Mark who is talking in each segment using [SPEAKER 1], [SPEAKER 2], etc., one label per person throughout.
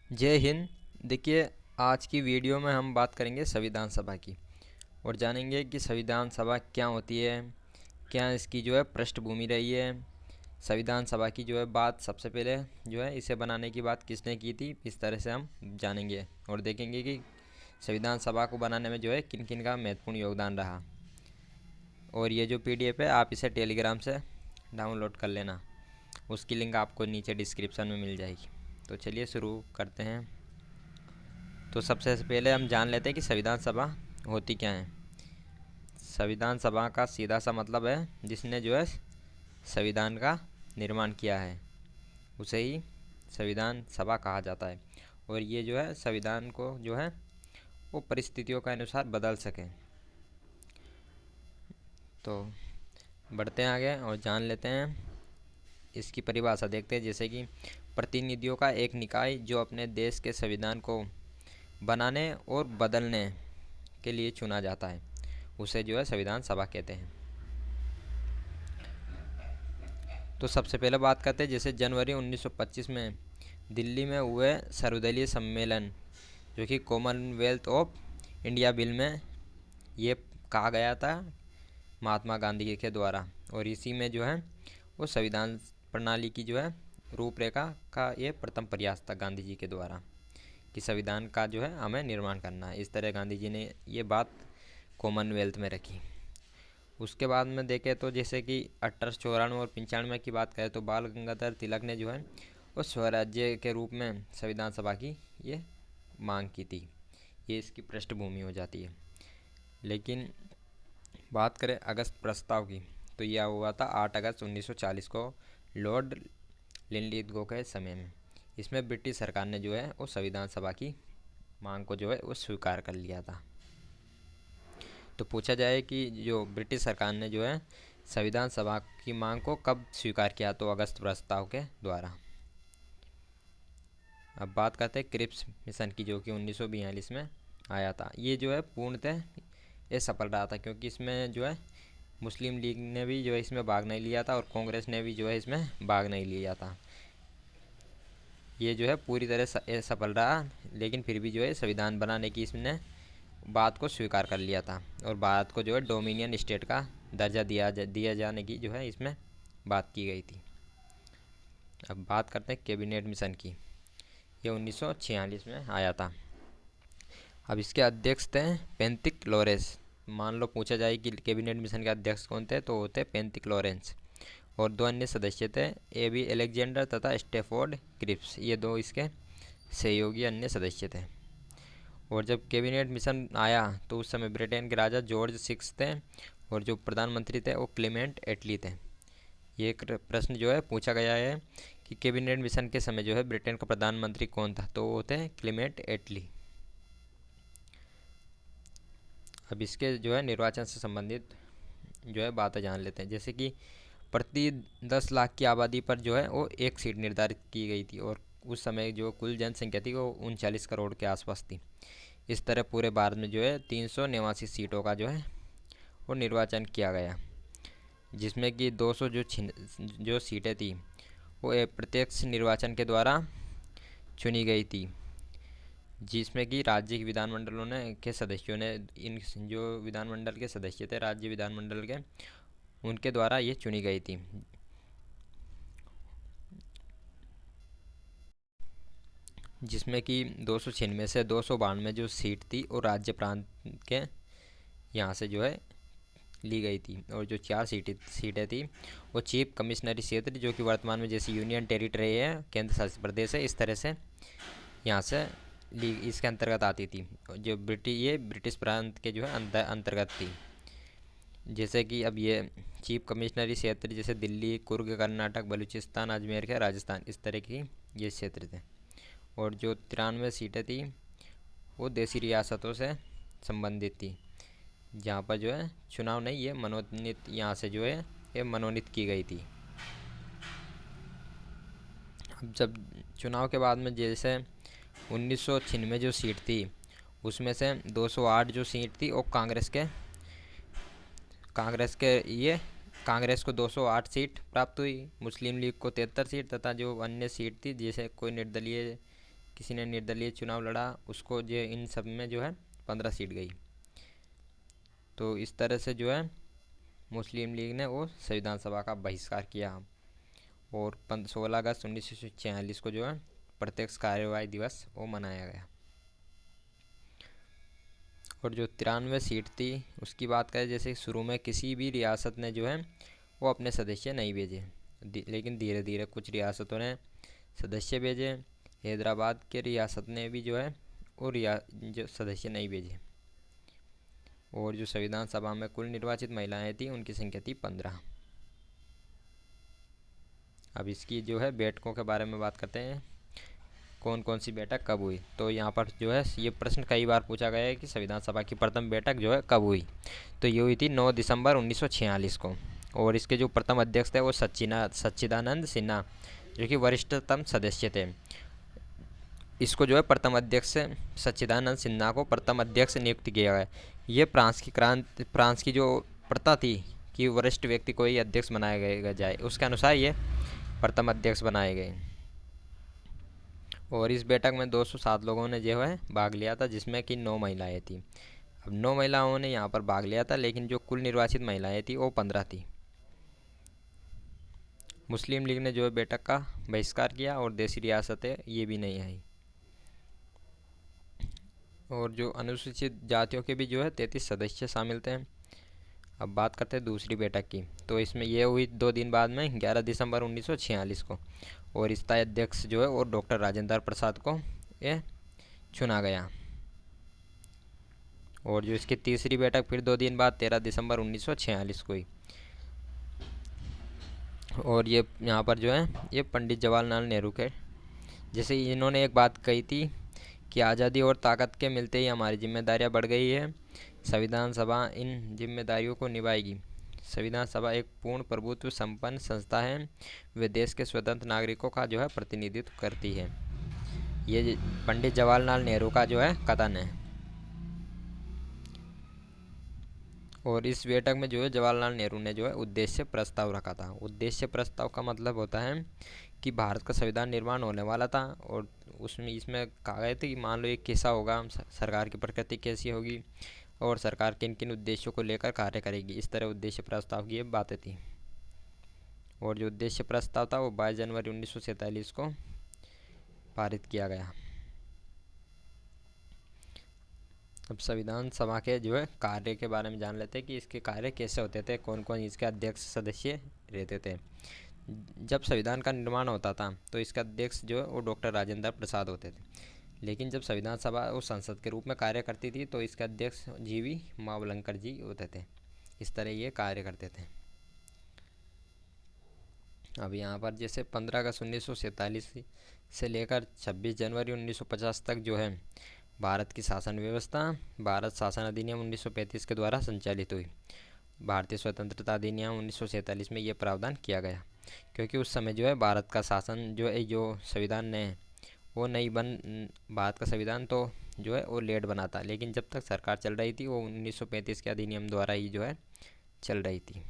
[SPEAKER 1] जय हिंद। देखिए, आज की वीडियो में हम बात करेंगे संविधान सभा की और जानेंगे कि संविधान सभा क्या होती है, क्या इसकी जो है पृष्ठभूमि रही है। संविधान सभा की जो है बात सबसे पहले जो है इसे बनाने की बात किसने की थी, इस तरह से हम जानेंगे और देखेंगे कि संविधान सभा को बनाने में जो है किन किन का महत्वपूर्ण योगदान रहा। और ये जो पीडीएफ है आप इसे टेलीग्राम से डाउनलोड कर लेना, उसकी लिंक आपको नीचे डिस्क्रिप्शन में मिल जाएगी। तो चलिए शुरू करते हैं। तो सबसे पहले हम जान लेते हैं कि संविधान सभा होती क्या है। संविधान सभा का सीधा सा मतलब है जिसने जो है संविधान का निर्माण किया है, उसे ही संविधान सभा कहा जाता है। और ये जो है संविधान को जो है वो परिस्थितियों के अनुसार बदल सकें। तो बढ़ते हैं आगे और जान लेते हैं इसकी परिभाषा। देखते हैं जैसे कि प्रतिनिधियों का एक निकाय जो अपने देश के संविधान को बनाने और बदलने के लिए चुना जाता है, उसे जो है संविधान सभा कहते हैं। तो सबसे पहले बात करते हैं जैसे जनवरी 1925 में दिल्ली में हुए सर्वदलीय सम्मेलन जो कि कॉमनवेल्थ ऑफ इंडिया बिल में ये कहा गया था महात्मा गांधी के द्वारा। और इसी में जो है वो संविधान प्रणाली की जो है रूपरेखा का ये प्रथम प्रयास था गांधी जी के द्वारा कि संविधान का जो है हमें निर्माण करना है। इस तरह गांधी जी ने ये बात कॉमनवेल्थ में रखी। उसके बाद में देखें तो जैसे कि 1894 और 95 की बात करें तो बाल गंगाधर तिलक ने जो है वो स्वराज्य के रूप में संविधान सभा की ये मांग की थी। ये इसकी पृष्ठभूमि हो जाती है। लेकिन बात करें अगस्त प्रस्ताव की तो यह हुआ था 8 अगस्त 1940 को लॉर्ड लिनलिथगो के समय में। इसमें ब्रिटिश सरकार ने जो है वो संविधान सभा की मांग को जो है वो स्वीकार कर लिया था। तो पूछा जाए कि जो ब्रिटिश सरकार ने जो है संविधान सभा की मांग को कब स्वीकार किया, तो अगस्त प्रस्ताव के द्वारा। अब बात करते हैं क्रिप्स मिशन की जो कि 1942 में आया था। ये जो है पूर्णतः ये सफल रहा था क्योंकि इसमें जो है मुस्लिम लीग ने भी जो है इसमें भाग नहीं लिया था और कांग्रेस ने भी जो है इसमें भाग नहीं लिया था। ये जो है पूरी तरह सफल रहा, लेकिन फिर भी जो है संविधान बनाने की इसने बात को स्वीकार कर लिया था और भारत को जो है डोमिनियन स्टेट का दर्जा दिया जाने की जो है इसमें बात की गई थी। अब बात करते हैं कैबिनेट मिशन की। ये 1946 में आया था। अब इसके अध्यक्ष थे पेंथिक लॉरेंस। मान लो पूछा जाए कि कैबिनेट मिशन के अध्यक्ष कौन थे, तो वो थे पेंथिक लॉरेंस। और दो अन्य सदस्य थे एबी एलेक्जेंडर तथा स्टेफोर्ड क्रिप्स। ये दो इसके सहयोगी अन्य सदस्य थे। और जब कैबिनेट मिशन आया तो उस समय ब्रिटेन के राजा जॉर्ज सिक्स थे और जो प्रधानमंत्री थे वो क्लेमेंट एटली थे। ये एक प्रश्न जो है पूछा गया है कि कैबिनेट मिशन के समय जो है ब्रिटेन का प्रधानमंत्री कौन था, तो वो थे क्लेमेंट एटली। अब इसके जो है निर्वाचन से संबंधित जो है बातें जान लेते हैं। जैसे कि प्रति 10 लाख की आबादी पर जो है वो एक सीट निर्धारित की गई थी और उस समय जो कुल जनसंख्या थी वो 39 करोड़ के आसपास थी। इस तरह पूरे भारत में जो है 389 सीटों का जो है वो निर्वाचन किया गया, जिसमें कि 200 जो सीटें थी वो प्रत्यक्ष निर्वाचन के द्वारा चुनी गई थी, जिसमें कि राज्य के विधानमंडलों ने के सदस्यों ने इन जो विधानमंडल के सदस्य थे राज्य विधानमंडल के, उनके द्वारा ये चुनी गई थी। जिसमें कि 296 से 292 जो सीट थी वो राज्य प्रांत के यहाँ से जो है ली गई थी। और जो 4 सीटें थी वो चीफ कमिश्नरी क्षेत्र जो कि वर्तमान में जैसे यूनियन टेरिटरी है, केंद्र शासित प्रदेश है, इस तरह से यहाँ से ली इसके अंतर्गत आती थी। जो ब्रिटिश प्रांत के जो है अंतर्गत थी। जैसे कि अब ये चीफ कमिश्नरी क्षेत्र जैसे दिल्ली, कुर्ग कर्नाटक, बलूचिस्तान, अजमेर के राजस्थान, इस तरह की ये क्षेत्र थे। और जो 93 सीटें थी वो देसी रियासतों से संबंधित थी, जहाँ पर जो है चुनाव नहीं, ये मनोनीत यहाँ से जो है ये मनोनीत की गई थी। अब जब चुनाव के बाद में जैसे 1996 जो सीट थी उसमें से 208 जो सीट थी वो ये कांग्रेस को 208 सीट प्राप्त हुई, मुस्लिम लीग को 73 सीट तथा जो अन्य सीट थी जैसे कोई निर्दलीय किसी ने निर्दलीय चुनाव लड़ा, उसको जो इन सब में जो है 15 सीट गई। तो इस तरह से जो है मुस्लिम लीग ने वो संविधान सभा का बहिष्कार किया। और 16 अगस्त 1946 को जो है प्रत्यक्ष कार्यवाही दिवस वो मनाया गया। और जो 93 सीट थी उसकी बात करें, जैसे शुरू में किसी भी रियासत ने जो है वो अपने सदस्य नहीं भेजे, लेकिन धीरे धीरे कुछ रियासतों ने सदस्य भेजे। हैदराबाद के रियासत ने भी जो है वो जो सदस्य नहीं भेजे। और जो संविधान सभा में कुल निर्वाचित महिलाएं थी उनकी संख्या थी 15। अब इसकी जो है बैठकों के बारे में बात करते हैं, कौन कौन सी बैठक कब हुई। तो यहाँ पर जो है ये प्रश्न कई बार पूछा गया है कि संविधान सभा की प्रथम बैठक जो है कब हुई। तो ये हुई थी 9 दिसंबर 1946 को। और इसके जो प्रथम अध्यक्ष थे वो सच्चिदानंद सिन्हा, जो कि वरिष्ठतम सदस्य थे। इसको जो है प्रथम अध्यक्ष सच्चिदानंद सिन्हा को प्रथम अध्यक्ष नियुक्त किया गया। ये फ्रांस की जो प्रथा थी कि वरिष्ठ व्यक्ति को ही अध्यक्ष बनाया जाए, उसके अनुसार ये प्रथम अध्यक्ष बनाए गए। और इस बैठक में 207 लोगों ने जो है भाग लिया था, जिसमें कि 9 महिलाएं थी। अब 9 महिलाओं ने यहाँ पर भाग लिया था, लेकिन जो कुल निर्वाचित महिलाएं थी वो 15 थी। मुस्लिम लीग ने जो है बैठक का बहिष्कार किया और देशी रियासतें ये भी नहीं आई। और जो अनुसूचित जातियों के भी जो है 33 सदस्य शामिल थे। अब बात करते हैं दूसरी बैठक की। तो इसमें यह हुई 2 दिन बाद में 11 दिसंबर 1946 को। और इसका अध्यक्ष जो है वो डॉक्टर राजेंद्र प्रसाद को ये चुना गया। और जो इसकी तीसरी बैठक फिर 2 दिन बाद 13 दिसंबर 1946 को हुई। और ये यहाँ पर जो है ये पंडित जवाहरलाल नेहरू के, जैसे इन्होंने एक बात कही थी कि आज़ादी और ताकत के मिलते ही हमारी जिम्मेदारियां बढ़ गई है। संविधान सभा इन जिम्मेदारियों को निभाएगी। संविधान सभा एक पूर्ण प्रभुत्व संपन्न संस्था है। वे देश के स्वतंत्र नागरिकों का जो है प्रतिनिधित्व करती है। ये पंडित जवाहरलाल नेहरू का जो है कथन है। और इस बैठक में जो है जवाहरलाल नेहरू ने जो है उद्देश्य प्रस्ताव रखा था। उद्देश्य प्रस्ताव का मतलब होता है कि भारत का संविधान निर्माण होने वाला था, और इसमें कहा गया था कि मान लो ये कैसा होगा, सरकार की प्रकृति कैसी होगी, और सरकार किन किन उद्देश्यों को लेकर कार्य करेगी। इस तरह उद्देश्य प्रस्ताव की ये बातें थी। और जो उद्देश्य प्रस्ताव था वो 22 जनवरी 1947 को पारित किया गया। अब संविधान सभा के जो है कार्य के बारे में जान लेते हैं कि इसके कार्य कैसे होते थे, कौन कौन इसके अध्यक्ष सदस्य रहते थे। जब संविधान का निर्माण होता था तो इसका अध्यक्ष जो है वो डॉक्टर राजेंद्र प्रसाद होते थे। लेकिन जब संविधान सभा वो संसद के रूप में कार्य करती थी तो इसके अध्यक्ष जीवी मावलंकर जी होते थे। इस तरह ये कार्य करते थे। अब यहाँ पर जैसे 15 अगस्त 1947 से लेकर 26 जनवरी 1950 तक जो है भारत की शासन व्यवस्था भारत शासन अधिनियम 1935 के द्वारा संचालित हुई। भारतीय स्वतंत्रता अधिनियम 1947 में ये प्रावधान किया गया, क्योंकि उस समय जो है भारत का शासन जो है जो संविधान ने वो नहीं भारत का संविधान तो जो है वो लेट बना था, लेकिन जब तक सरकार चल रही थी वो 1935 के अधिनियम द्वारा ही जो है चल रही थी।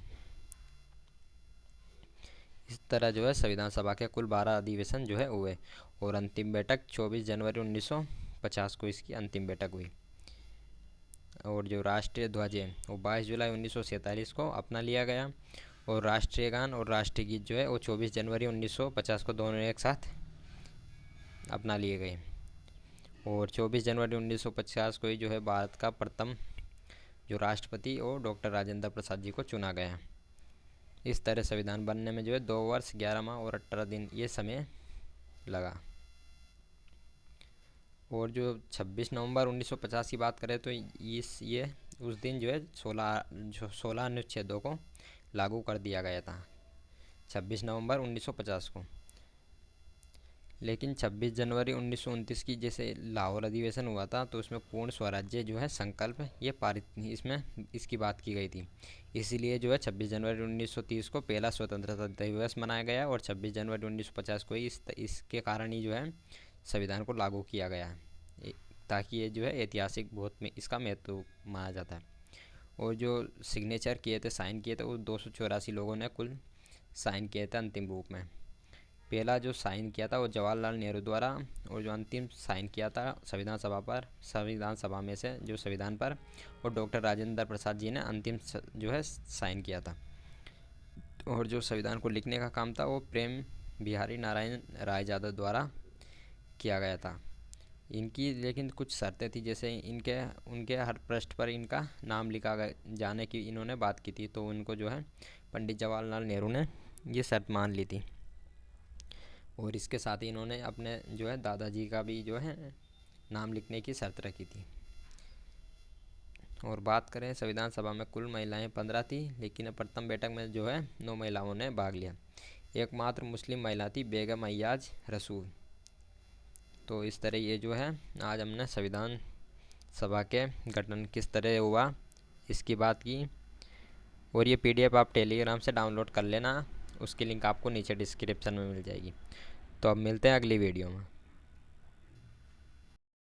[SPEAKER 1] इस तरह जो है संविधान सभा के कुल 12 अधिवेशन जो है हुए, और अंतिम बैठक 24 जनवरी 1950 को इसकी अंतिम बैठक हुई। और जो राष्ट्रीय ध्वज है वो 22 जुलाई 1947 को अपना लिया गया, और राष्ट्रीय गान और राष्ट्रीय गीत जो है वो 24 जनवरी 1950 को दोनों एक साथ अपना लिए गए। और 24 जनवरी 1950 को ही जो है भारत का प्रथम जो राष्ट्रपति वो डॉक्टर राजेंद्र प्रसाद जी को चुना गया। इस तरह संविधान बनने में जो है 2 वर्ष 11 माह और 18 दिन ये समय लगा। और जो 26 नवंबर 1950 की बात करें तो ये उस दिन जो है 16 अनुच्छेदों को लागू कर दिया गया था 26 नवंबर 1950 को। लेकिन 26 जनवरी 1929 की जैसे लाहौर अधिवेशन हुआ था तो उसमें पूर्ण स्वराज्य जो है संकल्प ये पारित इसमें इसकी बात की गई थी। इसीलिए जो है 26 जनवरी 1930 को पहला स्वतंत्रता दिवस मनाया गया, और 26 जनवरी 1950 को इसके कारण ही जो है संविधान को लागू किया गया, ताकि ये जो है ऐतिहासिक बहुत में इसका महत्व माना जाता है। और जो सिग्नेचर किए थे, साइन किए थे, वो 284 लोगों ने कुल साइन किए थे अंतिम रूप में। पहला जो साइन किया था वो जवाहरलाल नेहरू द्वारा, और जो अंतिम साइन किया था संविधान सभा पर, संविधान सभा में से जो संविधान पर, और डॉक्टर राजेंद्र प्रसाद जी ने अंतिम जो है साइन किया था। और जो संविधान को लिखने का काम था वो प्रेम बिहारी नारायण रायजादा द्वारा किया गया था। इनकी लेकिन कुछ शर्तें थी, जैसे इनके उनके हर पृष्ठ पर इनका नाम लिखा जाने की इन्होंने बात की थी, तो उनको जो है पंडित जवाहरलाल नेहरू ने ये शर्त मान ली थी। और इसके साथ ही इन्होंने अपने जो है दादाजी का भी जो है नाम लिखने की शर्त रखी थी। और बात करें संविधान सभा में कुल महिलाएं 15 थी, लेकिन प्रथम बैठक में जो है 9 महिलाओं ने भाग लिया। एकमात्र मुस्लिम महिला थी बेगम अय्याज रसूल। तो इस तरह ये जो है आज हमने संविधान सभा के गठन किस तरह हुआ इसकी बात की। और ये पीडीएफ आप टेलीग्राम से डाउनलोड कर लेना, उसकी लिंक आपको नीचे डिस्क्रिप्शन में मिल जाएगी। तो अब मिलते हैं अगली वीडियो में।